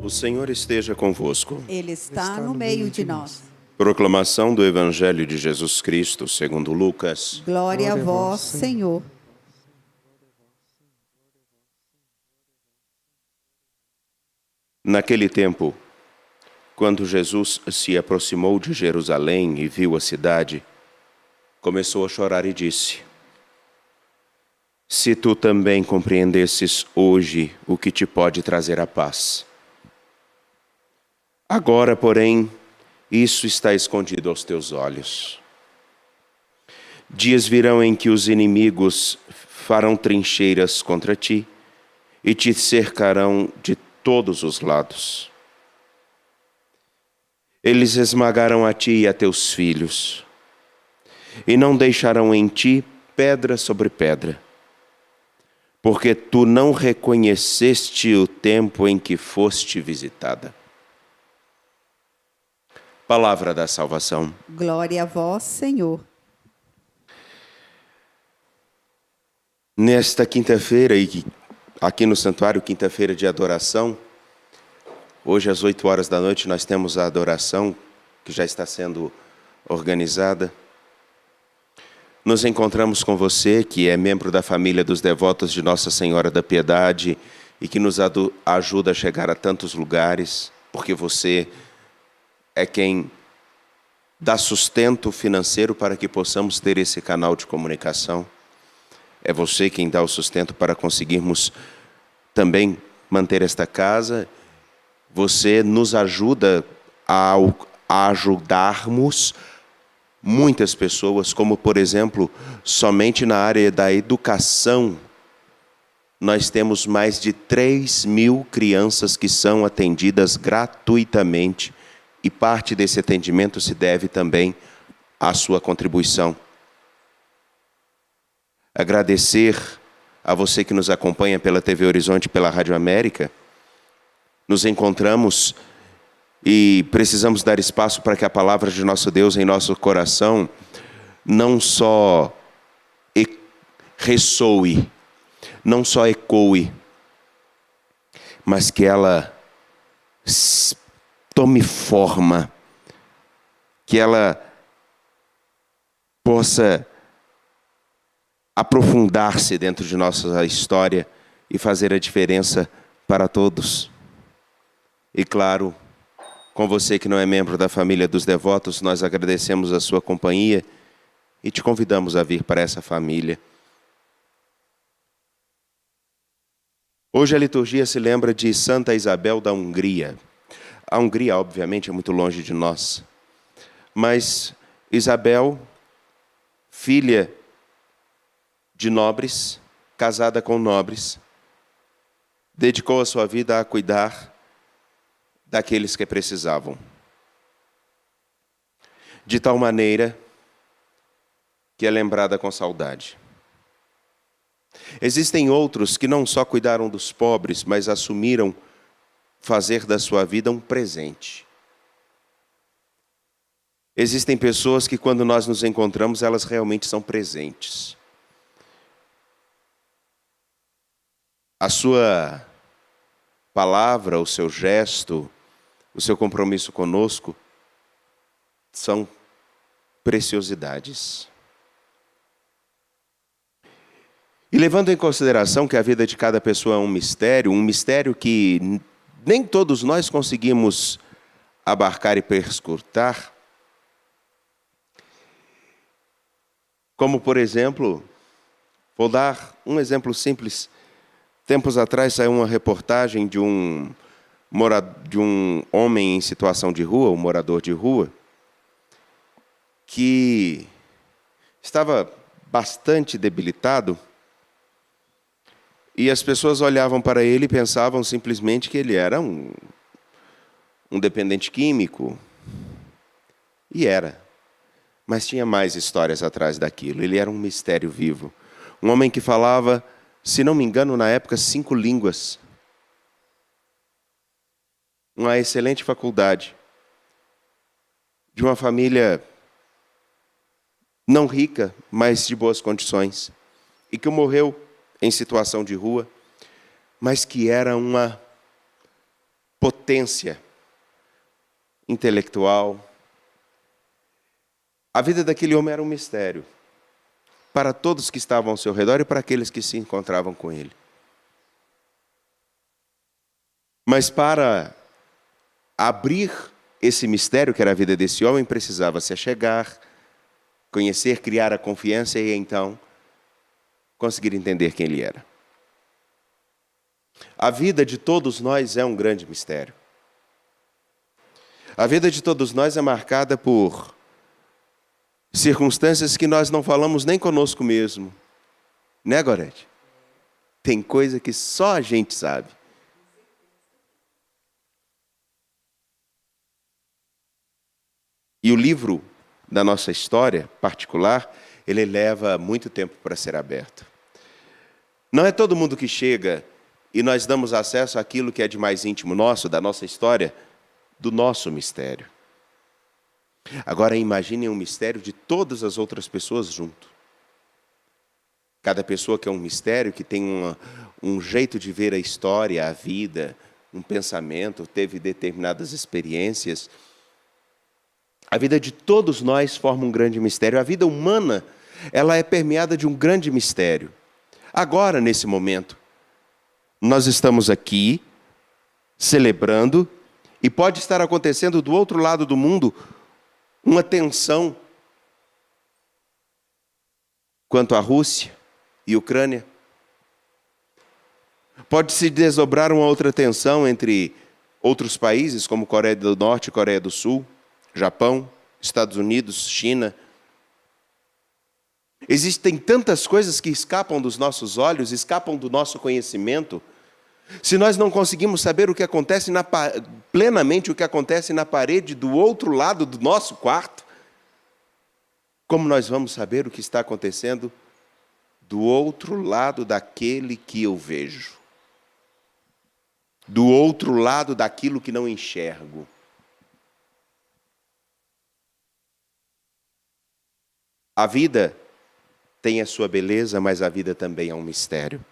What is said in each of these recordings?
O Senhor esteja convosco. Ele está no meio de nós. Proclamação do Evangelho de Jesus Cristo, segundo Lucas. Glória a vós, Senhor. Naquele tempo, quando Jesus se aproximou de Jerusalém e viu a cidade, começou a chorar e disse: Se tu também compreendesses hoje o que te pode trazer a paz. Agora, porém, isso está escondido aos teus olhos. Dias virão em que os inimigos farão trincheiras contra ti e te cercarão de todos os lados. Eles esmagarão a ti e a teus filhos, e não deixarão em ti pedra sobre pedra, porque tu não reconheceste o tempo em que foste visitada. Palavra da salvação. Glória a vós, Senhor. Nesta quinta-feira, e aqui no santuário, quinta-feira de adoração, hoje às 8 horas da noite nós temos a adoração que já está sendo organizada. Nos encontramos com você, que é membro da família dos devotos de Nossa Senhora da Piedade e que nos ajuda a chegar a tantos lugares, porque você é quem dá sustento financeiro para que possamos ter esse canal de comunicação. É você quem dá o sustento para conseguirmos também manter esta casa. Você nos ajuda a ajudarmos muitas pessoas, como, por exemplo, somente na área da educação, nós temos mais de 3.000 crianças que são atendidas gratuitamente, e parte desse atendimento se deve também à sua contribuição. Agradecer a você que nos acompanha pela TV Horizonte, pela Rádio América. Nos encontramos e precisamos dar espaço para que a palavra de nosso Deus em nosso coração não só ressoe, não só ecoe, mas que ela tome forma, que ela possa aprofundar-se dentro de nossa história e fazer a diferença para todos. E claro, com você que não é membro da família dos devotos, nós agradecemos a sua companhia e te convidamos a vir para essa família. Hoje a liturgia se lembra de Santa Isabel da Hungria. A Hungria, obviamente, é muito longe de nós, mas Isabel, filha de nobres, casada com nobres, dedicou a sua vida a cuidar daqueles que precisavam. De tal maneira que é lembrada com saudade. Existem outros que não só cuidaram dos pobres, mas assumiram fazer da sua vida um presente. Existem pessoas que, quando nós nos encontramos, elas realmente são presentes. A sua palavra, o seu gesto, o seu compromisso conosco são preciosidades. E levando em consideração que a vida de cada pessoa é um mistério que nem todos nós conseguimos abarcar e perscrutar, como, por exemplo, vou dar um exemplo simples. Tempos atrás saiu uma reportagem de um homem em situação de rua, um morador de rua, que estava bastante debilitado, e as pessoas olhavam para ele e pensavam simplesmente que ele era um dependente químico. E era. Mas tinha mais histórias atrás daquilo. Ele era um mistério vivo. Um homem que falava, se não me engano, na época, 5 línguas. Uma excelente faculdade. De uma família não rica, mas de boas condições. E que morreu em situação de rua, mas que era uma potência intelectual. A vida daquele homem era um mistério para todos que estavam ao seu redor e para aqueles que se encontravam com ele. Mas para abrir esse mistério que era a vida desse homem, precisava se achegar, conhecer, criar a confiança e então conseguir entender quem ele era. A vida de todos nós é um grande mistério. A vida de todos nós é marcada por circunstâncias que nós não falamos nem conosco mesmo. Né, Gorete? Tem coisa que só a gente sabe. E o livro da nossa história particular, ele leva muito tempo para ser aberto. Não é todo mundo que chega e nós damos acesso àquilo que é de mais íntimo nosso, da nossa história, do nosso mistério. Agora imaginem um mistério de todas as outras pessoas junto. Cada pessoa que é um mistério, que tem um jeito de ver a história, a vida, um pensamento, teve determinadas experiências. A vida de todos nós forma um grande mistério. A vida humana, ela é permeada de um grande mistério. Agora, nesse momento, nós estamos aqui, celebrando, e pode estar acontecendo do outro lado do mundo uma tensão quanto à Rússia e Ucrânia. Pode se desdobrar uma outra tensão entre outros países, como Coreia do Norte e Coreia do Sul, Japão, Estados Unidos, China. Existem tantas coisas que escapam dos nossos olhos, escapam do nosso conhecimento. Se nós não conseguimos saber o que acontece plenamente o que acontece na parede do outro lado do nosso quarto, como nós vamos saber o que está acontecendo do outro lado daquele que eu vejo? Do outro lado daquilo que não enxergo? A vida tem a sua beleza, mas a vida também é um mistério.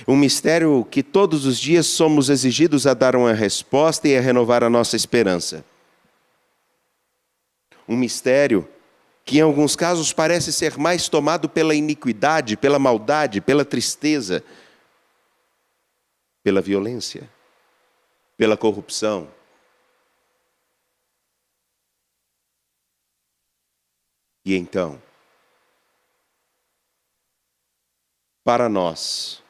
Um mistério que todos os dias somos exigidos a dar uma resposta e a renovar a nossa esperança. Um mistério que em alguns casos parece ser mais tomado pela iniquidade, pela maldade, pela tristeza, pela violência, pela corrupção. E então, para nós,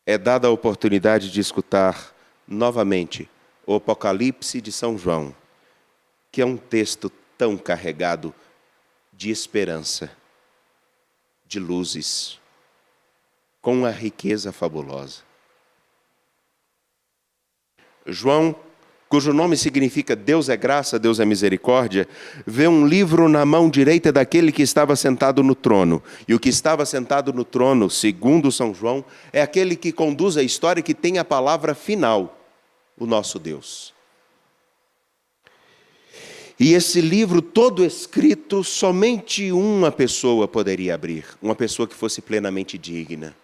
é dada a oportunidade de escutar novamente o Apocalipse de São João, que é um texto tão carregado de esperança, de luzes, com uma riqueza fabulosa. João, cujo nome significa Deus é graça, Deus é misericórdia, vê um livro na mão direita daquele que estava sentado no trono. E o que estava sentado no trono, segundo São João, é aquele que conduz a história e que tem a palavra final, o nosso Deus. E esse livro todo escrito, somente uma pessoa poderia abrir, uma pessoa que fosse plenamente digna.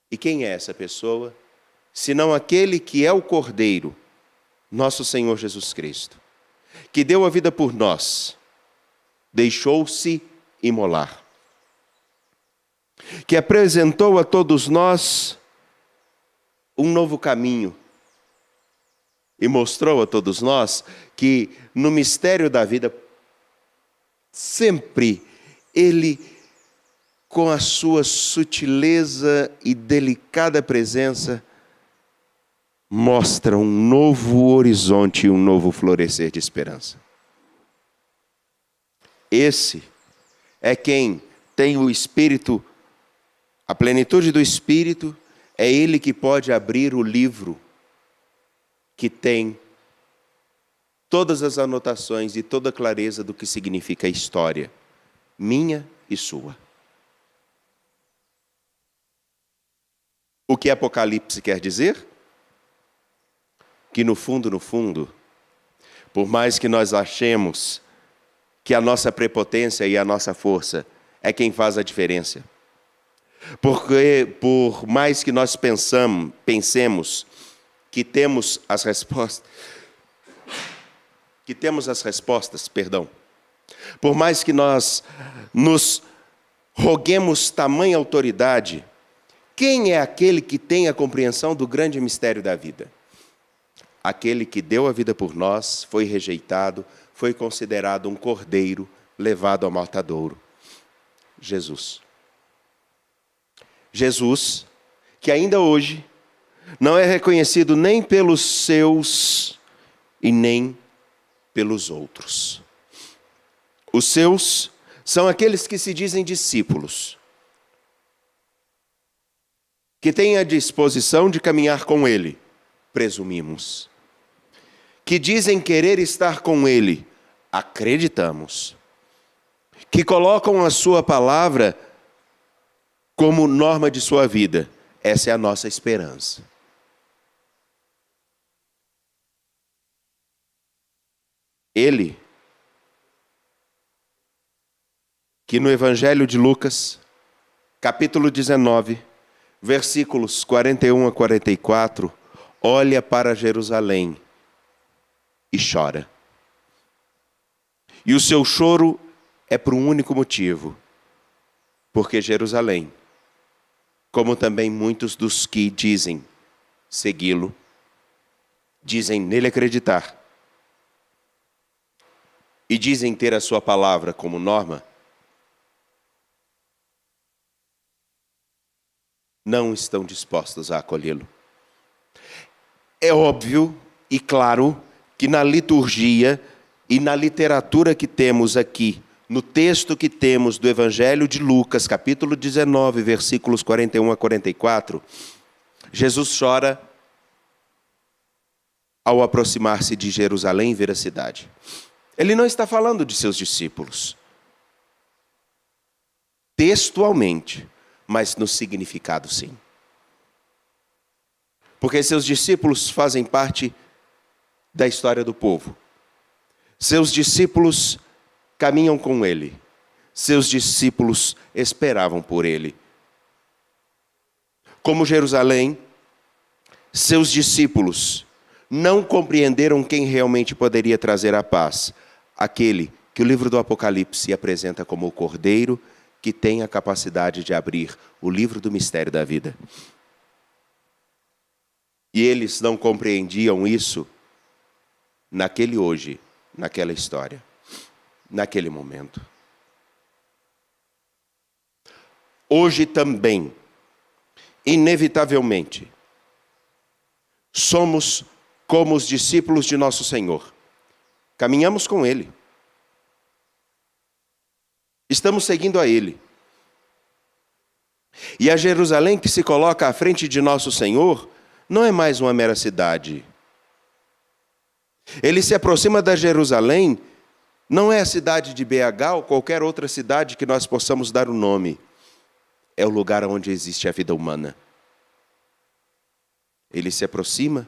E quem é essa pessoa? Senão aquele que é o Cordeiro, nosso Senhor Jesus Cristo, que deu a vida por nós, deixou-se imolar, que apresentou a todos nós um novo caminho e mostrou a todos nós que no mistério da vida, sempre Ele, com a sua sutileza e delicada presença, mostra um novo horizonte e um novo florescer de esperança. Esse é quem tem o Espírito, a plenitude do Espírito, é Ele que pode abrir o livro que tem todas as anotações e toda a clareza do que significa a história, minha e sua. O que Apocalipse quer dizer? Que no fundo, por mais que nós achemos que a nossa prepotência e a nossa força é quem faz a diferença, Porque por mais que nós pensemos que temos as respostas, por mais que nós nos roguemos tamanha autoridade, quem é aquele que tem a compreensão do grande mistério da vida? Aquele que deu a vida por nós, foi rejeitado, foi considerado um cordeiro levado ao matadouro. Jesus. Jesus, que ainda hoje não é reconhecido nem pelos seus e nem pelos outros. Os seus são aqueles que se dizem discípulos, que têm a disposição de caminhar com Ele, presumimos. Que dizem querer estar com Ele, acreditamos. Que colocam a sua palavra como norma de sua vida. Essa é a nossa esperança. Ele, que no Evangelho de Lucas, capítulo 19, versículos 41 a 44, olha para Jerusalém e chora. E o seu choro é por um único motivo, porque Jerusalém, como também muitos dos que dizem segui-lo, dizem nele acreditar, e dizem ter a sua palavra como norma, não estão dispostos a acolhê-lo. É óbvio e claro que na liturgia e na literatura que temos aqui, no texto que temos do Evangelho de Lucas, capítulo 19, versículos 41 a 44, Jesus chora ao aproximar-se de Jerusalém e ver a cidade. Ele não está falando de seus discípulos, textualmente, mas no significado sim. Porque seus discípulos fazem parte da história do povo. Seus discípulos caminham com ele. Seus discípulos esperavam por ele. Como Jerusalém, seus discípulos não compreenderam quem realmente poderia trazer a paz. Aquele que o livro do Apocalipse apresenta como o Cordeiro que tem a capacidade de abrir o livro do mistério da vida. E eles não compreendiam isso naquele hoje, naquela história, naquele momento. Hoje também, inevitavelmente, somos como os discípulos de nosso Senhor. Caminhamos com Ele. Estamos seguindo a Ele. E a Jerusalém que se coloca à frente de nosso Senhor não é mais uma mera cidade. Ele se aproxima da Jerusalém, não é a cidade de BH ou qualquer outra cidade que nós possamos dar o nome. É o lugar onde existe a vida humana. Ele se aproxima.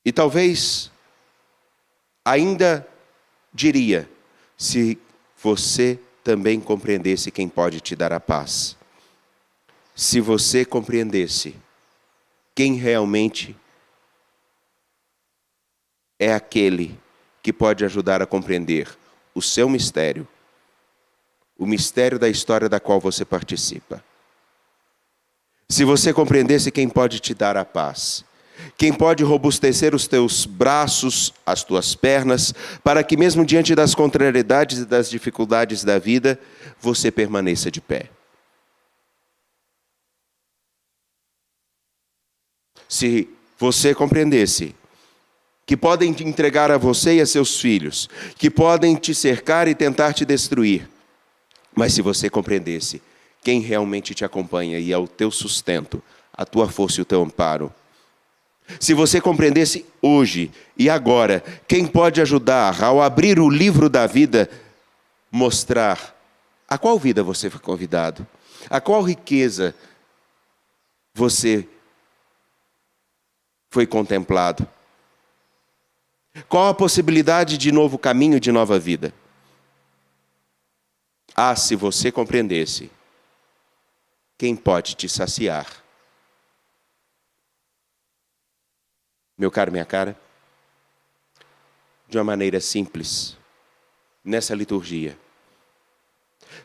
E talvez ainda diria, se você também compreendesse quem pode te dar a paz. Se você compreendesse quem realmente é aquele que pode ajudar a compreender o seu mistério, o mistério da história da qual você participa. Se você compreendesse quem pode te dar a paz, quem pode robustecer os teus braços, as tuas pernas, para que mesmo diante das contrariedades e das dificuldades da vida, você permaneça de pé. Se você compreendesse que podem te entregar a você e a seus filhos, que podem te cercar e tentar te destruir, mas se você compreendesse quem realmente te acompanha e é o teu sustento, a tua força e o teu amparo, se você compreendesse hoje e agora quem pode ajudar ao abrir o livro da vida, mostrar a qual vida você foi convidado, a qual riqueza você foi contemplado, qual a possibilidade de novo caminho, de nova vida. Ah, se você compreendesse, quem pode te saciar? Meu caro, minha cara, de uma maneira simples, nessa liturgia.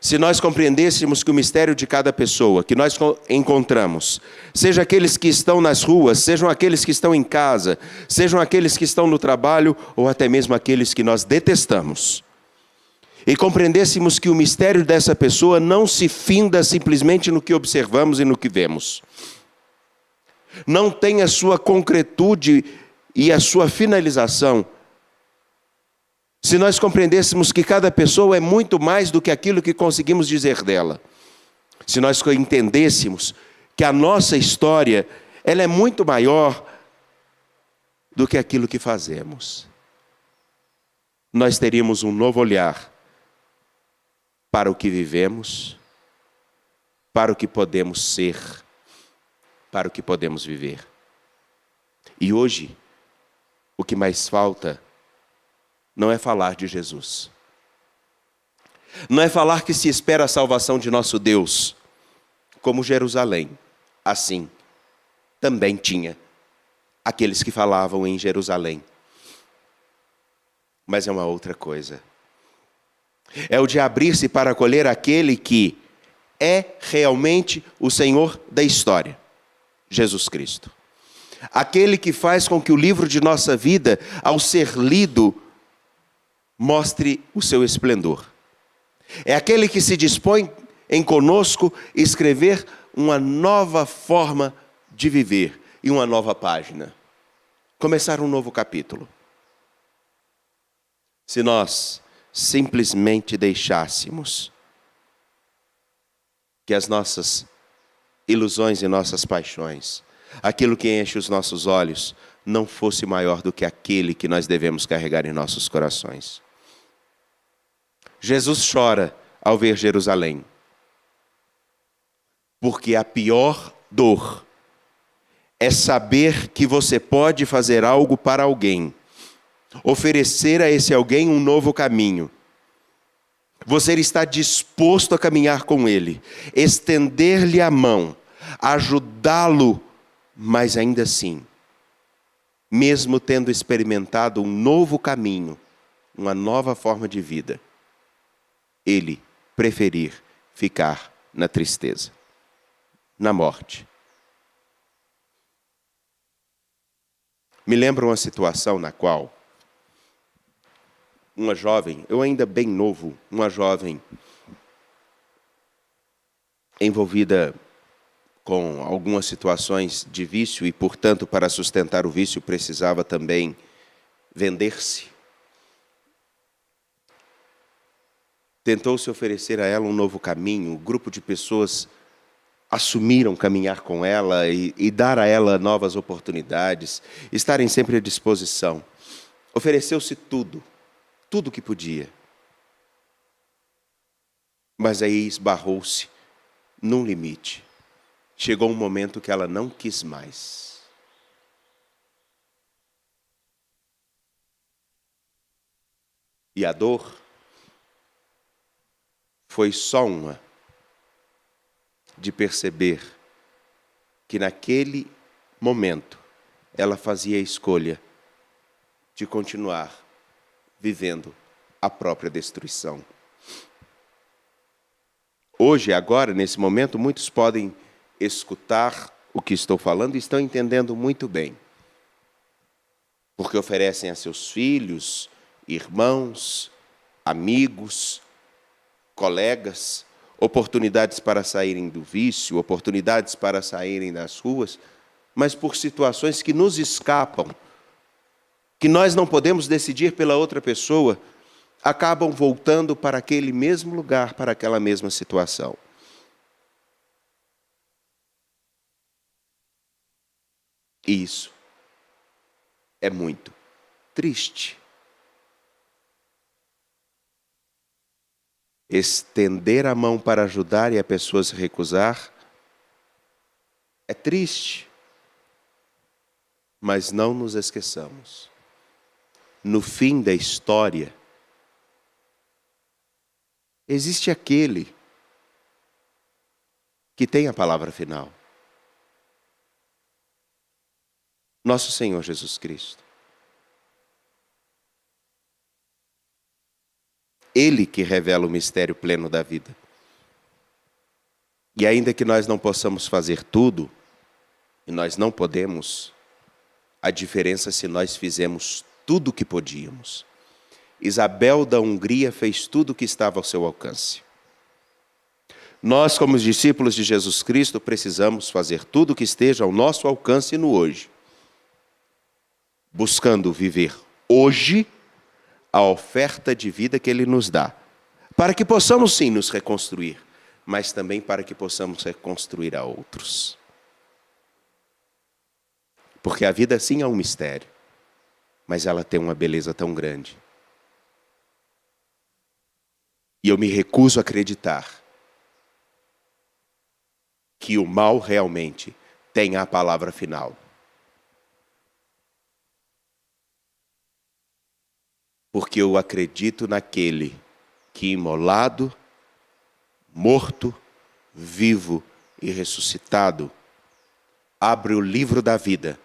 Se nós compreendêssemos que o mistério de cada pessoa que nós encontramos, seja aqueles que estão nas ruas, sejam aqueles que estão em casa, sejam aqueles que estão no trabalho, ou até mesmo aqueles que nós detestamos, e compreendêssemos que o mistério dessa pessoa não se finda simplesmente no que observamos e no que vemos, não tem a sua concretude e a sua finalização. Se nós compreendêssemos que cada pessoa é muito mais do que aquilo que conseguimos dizer dela, se nós entendêssemos que a nossa história, ela é muito maior do que aquilo que fazemos, nós teríamos um novo olhar para o que vivemos, para o que podemos ser, para o que podemos viver. E hoje, o que mais falta não é falar de Jesus. Não é falar que se espera a salvação de nosso Deus, como Jerusalém, assim, também tinha aqueles que falavam em Jerusalém. Mas é uma outra coisa. É o de abrir-se para acolher aquele que é realmente o Senhor da história, Jesus Cristo. Aquele que faz com que o livro de nossa vida, ao ser lido, mostre o seu esplendor. É aquele que se dispõe em conosco escrever uma nova forma de viver e uma nova página. Começar um novo capítulo. Se nós simplesmente deixássemos que as nossas ilusões e nossas paixões, aquilo que enche os nossos olhos, não fosse maior do que aquele que nós devemos carregar em nossos corações. Jesus chora ao ver Jerusalém, porque a pior dor é saber que você pode fazer algo para alguém, oferecer a esse alguém um novo caminho. Você está disposto a caminhar com ele, estender-lhe a mão, ajudá-lo, mas ainda assim, mesmo tendo experimentado um novo caminho, uma nova forma de vida, ele preferir ficar na tristeza, na morte. Me lembro uma situação na qual uma jovem, eu ainda bem novo, uma jovem envolvida com algumas situações de vício e, portanto, para sustentar o vício precisava também vender-se. Tentou-se oferecer a ela um novo caminho, um grupo de pessoas assumiram caminhar com ela e dar a ela novas oportunidades, estarem sempre à disposição. Ofereceu-se tudo que podia. Mas aí esbarrou-se num limite. Chegou um momento que ela não quis mais. E a dor foi só uma de perceber que naquele momento ela fazia a escolha de continuar vivendo a própria destruição. Hoje, agora, nesse momento, muitos podem escutar o que estou falando e estão entendendo muito bem. Porque oferecem a seus filhos, irmãos, amigos, colegas, oportunidades para saírem do vício, oportunidades para saírem das ruas, mas por situações que nos escapam, que nós não podemos decidir pela outra pessoa, acabam voltando para aquele mesmo lugar, para aquela mesma situação. E isso é muito triste. Estender a mão para ajudar e a pessoa se recusar é triste. Mas não nos esqueçamos. No fim da história, existe aquele que tem a palavra final. Nosso Senhor Jesus Cristo. Ele que revela o mistério pleno da vida. E ainda que nós não possamos fazer tudo, e nós não podemos, a diferença é se nós fizemos tudo o que podíamos. Isabel da Hungria fez tudo o que estava ao seu alcance. Nós, como os discípulos de Jesus Cristo, precisamos fazer tudo o que esteja ao nosso alcance no hoje, buscando viver hoje a oferta de vida que Ele nos dá, para que possamos sim nos reconstruir, mas também para que possamos reconstruir a outros. Porque a vida sim é um mistério, mas ela tem uma beleza tão grande. E eu me recuso a acreditar que o mal realmente tenha a palavra final. Porque eu acredito naquele que imolado, morto, vivo e ressuscitado, abre o livro da vida.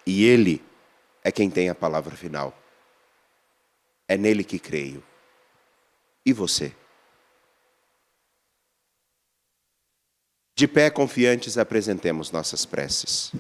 E Ele é quem tem a palavra final. É nele que creio. E você? De pé confiantes apresentemos nossas preces.